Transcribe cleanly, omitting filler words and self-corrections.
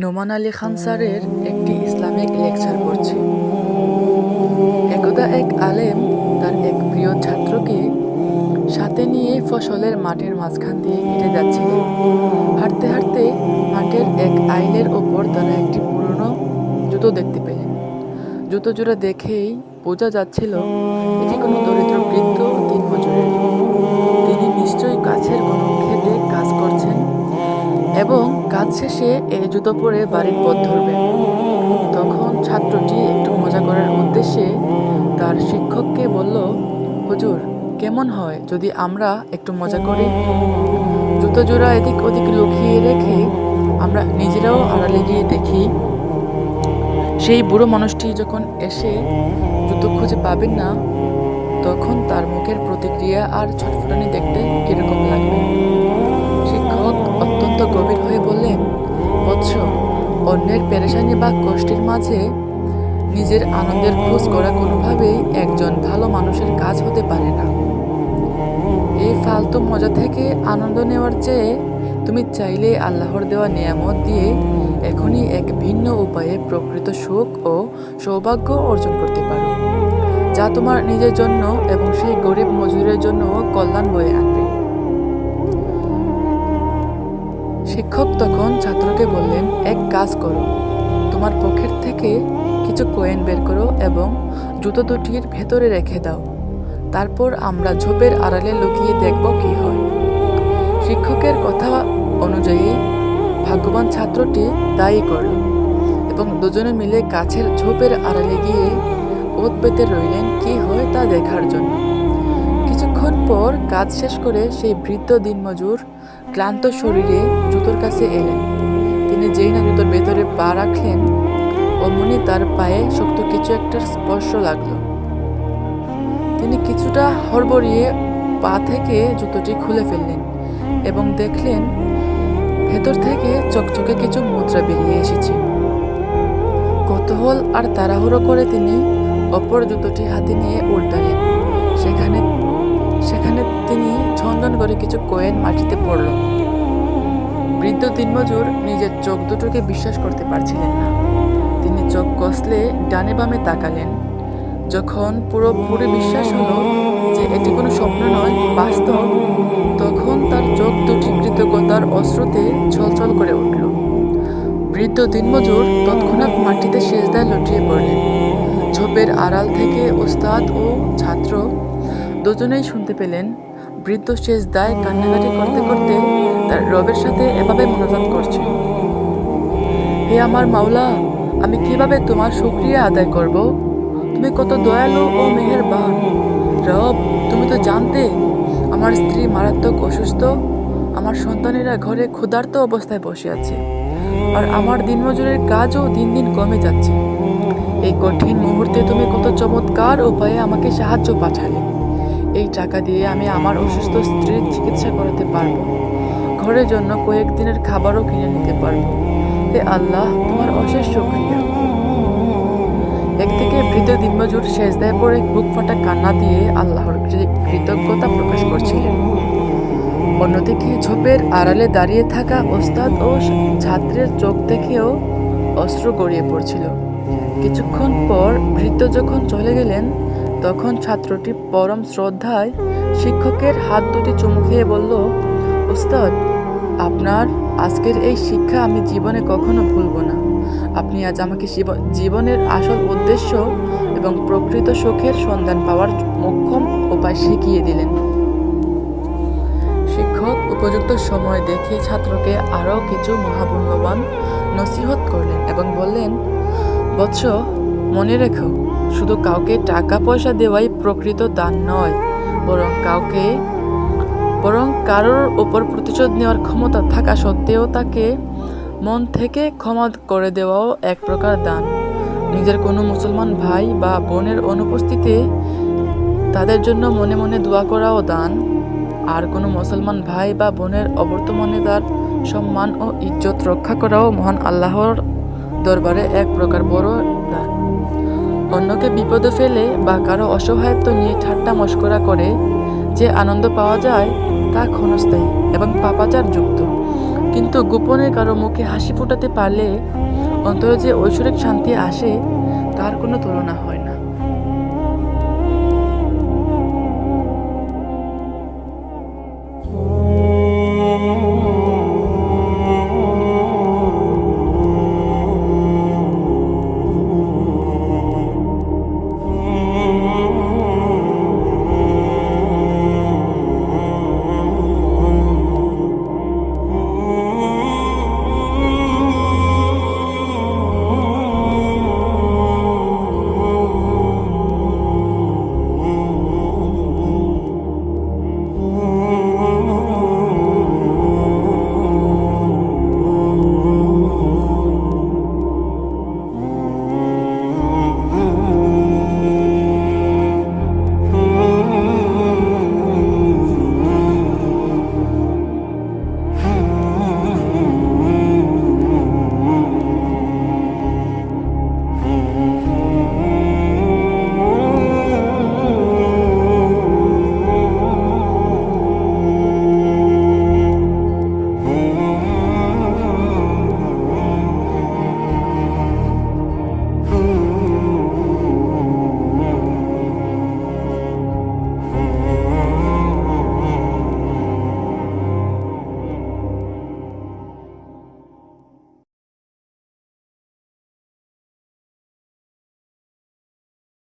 নোমান আলী খান স্যারের একটি Islamic lecture পড়ছি। একদা এক আলেম তার এক প্রিয় ছাত্রকে সাথে নিয়ে ফসলের মাঠের মাঝখান দিয়ে হেঁটে যাচ্ছিলেন। হাঁটতে হাঁটতে মাঠের এক আইলের ওপর তারা একটি পুরনো জুতো দেখতে পেলেন। জুতো জোড়া দেখেই বোঝা যাচ্ছিল এটি কোনো দরিদ্র বৃদ্ধ দিনমজুরের। তিনি নিশ্চয়ই কাছের কোনো ক্ষেতে কাজ করছেন এবং কাজ শেষে এই জুতো পরে বাড়ির পথ ধরবেন। তখন ছাত্রটি একটু মজা করার উদ্দেশ্যে তার শিক্ষককে বলল, হুজুর, কেমন হয় যদি আমরা একটু মজা করি? জুতো জোড়া এদিক ওদিক লুকিয়ে রেখে আমরা নিজেরাও আড়ালে গিয়ে দেখি সেই বুড়ো মানুষটি যখন এসে জুতো খুঁজে পাবেন না, তখন তার মুখের প্রতিক্রিয়া আর ছটফটানি দেখতে কিরকম লাগবে। শিক্ষক অত্যন্ত গভীর হয়ে বললেন, বৎস, অন্যের পেরেশানি বা কষ্টের মাঝে নিজের আনন্দের খোঁজ করা কোনোভাবেই একজন ভালো মানুষের কাজ হতে পারে না। এই ফালতু মজা থেকে আনন্দ নেওয়ার চেয়ে তুমি চাইলে আল্লাহর দেওয়া নিয়ামত দিয়ে এখনই এক ভিন্ন উপায়ে প্রকৃত সুখ ও সৌভাগ্য অর্জন করতে পারো, যা তোমার নিজের জন্য এবং সেই গরিব মজুরের জন্য কল্যাণ বয়ে আনবে। শিক্ষক তখন ছাত্রকে বললেন, এক কাজ করো, তোমার পকেট থেকে কিছু কয়েন বের করো এবং জুতো দুটির ভেতরে রেখে দাও। তারপর আমরা ঝোপের আড়ালে লুকিয়ে দেখব কি হয়। শিক্ষকের কথা অনুযায়ী ভাগ্যবান ছাত্রটি তাই করল এবং দুজনে মিলে গাছের ঝোপের আড়ালে গিয়ে ওত পেতে রইলেন কি হয় তা দেখার জন্য। কিছুক্ষণ পর কাজ শেষ করে সেই বৃদ্ধ দিনমজুর ক্লান্ত শরীরে জুতোর কাছে এলেন। তিনি যেই না জুতোর ভেতরে পা রাখলেন, অমনি তার পায়ে শক্ত কিছু একটার স্পর্শ লাগলো। তিনি কিছুটা হড়বড়িয়ে পা থেকে জুতোটি খুলে ফেললেন এবং দেখলেন ভেতর থেকে চকচকে কিছু মুদ্রা বেরিয়ে এসেছে। কৌতূহল আর তাড়াহুড়ো করে তিনি অপর জুতোটি হাতে নিয়ে উল্টালেন। সেখানে সেখানে তিনি ঝনঝন করে কিছু কয়েন মাটিতে পড়ল। বৃদ্ধ দিনমজুর নিজের চোখ দুটোকে বিশ্বাস করতে পারছিলেন না। তিনি চোখ কষলে ডানে বামে তাকালেন। যখন পুরোপুরি বিশ্বাস হলো যে এটি কোনো স্বপ্ন নয়, বাস্তব, তখন তার চোখ দুটি কৃতজ্ঞতার অশ্রুতে ছলছল করে উঠল। বৃদ্ধ দিনমজুর তৎক্ষণাৎ মাটিতে সেজদায় লুটিয়ে পড়লেন। ঝোপের আড়াল থেকে ওস্তাদ ও ছাত্র দুজনেই শুনতে পেলেন বৃদ্ধ সেজদায় কান্নাকাটি করতে করতে তার রবের সাথে এভাবে মোনাজাত করছে, হে আমার মাওলা, আমি কিভাবে তোমার শুকরিয়া আদায় করব? তুমি কত দয়ালু ও মেহেরবান। রব, তুমি তো জানতে আমার স্ত্রী মারাত্মক অসুস্থ, আমার সন্তানেরা ঘরে ক্ষুধার্ত অবস্থায় বসে আছে, আর আমার দিনমজুরের কাজও দিন দিন কমে যাচ্ছে। এই কঠিন মুহূর্তে তুমি কত চমৎকার উপায়ে আমাকে সাহায্য পাঠালে। এই টাকা দিয়ে আমি আমার অসুস্থ স্ত্রীর চিকিৎসা করাতে পারবো, ঘরের জন্য কয়েকদিনের খাবারও কিনে নিতে পারবো। হে আল্লাহ, তোমার অশেষ শুকরিয়া। একদিকে বৃদ্ধ দিনমজুর সেজদায় পড়ে বুক ফাটা কান্না দিয়ে আল্লাহর কৃতজ্ঞতা প্রকাশ করছিলেন। অন্যদিকে ঝোপের আড়ালে দাঁড়িয়ে থাকা ওস্তাদ ও ছাত্রের চোখ থেকেও অশ্রু গড়িয়ে পড়ছিল। কিছুক্ষণ পর বৃদ্ধ যখন চলে গেলেন, তখন ছাত্রটি পরম শ্রদ্ধায় শিক্ষকের হাত দুটি চুমু খেয়ে বলল, ওস্তাদ, আপনার আজকের এই শিক্ষা আমি জীবনে কখনো ভুলব না। আপনি আজ আমাকে জীবনের আসল উদ্দেশ্য এবং প্রকৃত সুখের সন্ধান পাওয়ার মোক্ষম উপায় শিখিয়ে দিলেন। শিক্ষক উপযুক্ত সময় দেখে ছাত্রকে আরও কিছু মহামূল্যবান নসিহত করলেন এবং বললেন, বৎস, মনে রেখো, শুধু কাউকে টাকা পয়সা দেওয়াই প্রকৃত দান নয়, বরং কারোর ওপর প্রতিশোধ নেওয়ার ক্ষমতা থাকা সত্ত্বেও তাকে মন থেকে ক্ষমা করে দেওয়াও এক প্রকার দান। নিজের কোনো মুসলমান ভাই বা বোনের অনুপস্থিতিতে তাদের জন্য মনে মনে দোয়া করাও দান। আর কোনো মুসলমান ভাই বা বোনের অবর্তমানে তার সম্মান ও ইজ্জত রক্ষা করাও মহান আল্লাহর দরবারে এক প্রকার বড় দান। অন্যকে বিপদে ফেলে বা কারো অসহায়ত্ব নিয়ে ঠাট্টা মশকরা করে যে আনন্দ পাওয়া যায় তা ক্ষণস্থায়ী এবং পাপাচার যুক্ত, কিন্তু গোপনে কারো মুখে হাসি ফোটাতে পারলে অন্তরে যে ঐশ্বরিক শান্তি আসে তার কোনো তুলনা হয় না।